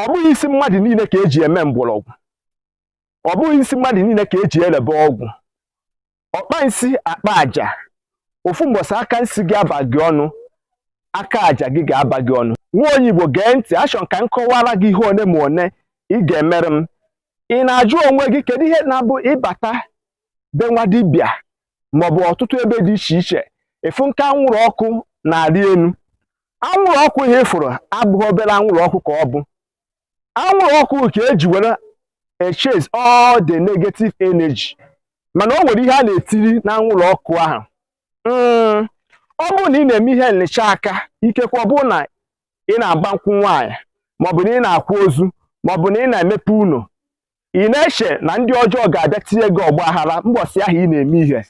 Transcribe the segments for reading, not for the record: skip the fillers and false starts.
ọ bụghị isi mmadụ niile ka eji eme mgbọrọgwụ, ọ bụghị isi mmadụ niile ka eji elebe ọgwụ. Ọkpa nsị akpa aja, ofu mbọsị aka nsị gị aba gị ọnụ, aka aja gị ga-aba gị ọnụ. Nwa onye Igbo gee ntị, achọ ka m kọwara gị ihe one ma one ị ga-emere m. Ị na-ajụ onwe gị kedu ihe na-abụ ịbata be nwa dibịa maọbụ ọtụtụ ebe dị iche iche, efu nke anwụrụ ọkụ na-arị elu. Anwụrụ ọkụ ihe ịfụrụ abụghị obere anwụrụ ọkụ ka ọ bụ. Anwụrụ ọkụ ka eji were chase all the negative energy, mana o nwere ihe a na-etiri na anwụrụ ọkụ ahụ. Ọ bụrụ na ị na-eme ihe nlecha aka, ikekwe ọ bụrụ na ị na-agba nkwụ nwaanyị, maọbụ na ị na-akwa ozu, maọbụ na ị na-emepe ụlọ, ị na-eche na ndị ọjọọ ga-abịa tinye gị ọgba aghara mbọsị ahụ ị na-eme ihe.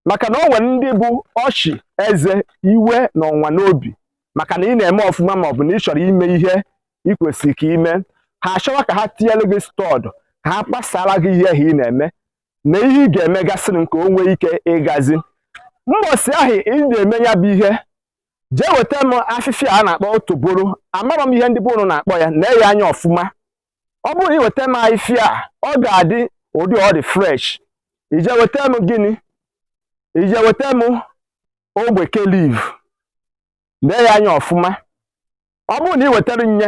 Maka na o nwere ndị bụ ọchị, eze, iwe na ọnwa n'obi, maka na ị na-eme ọfụma maọbụ na ị chọrọ ime ihe ị kwesịrị ka ime. Ha achọwa ka ha tinyere gị stọọdụ, ka ha kpasara gị ihe ahụ ị na-eme na ihe ị ga-emegasịrị nke o nwee ike ịgazi. Mbọsị ahụ ị na-eme ya bụ ihe, jee weta m afịfịa a na-akpọ otoboro. Amara m ihe ndị bụ na-akpọ ya, na-enye anya ọfụma. Ọ bụrụ na ị weta m afịfịa a, ọ ga-adị ụdị ọ dị fresh. Ije weta m gịnị? Ije weta m ogbeke liv, na-enye anya ọfụma. Ọ bụrụ na ị wetara nye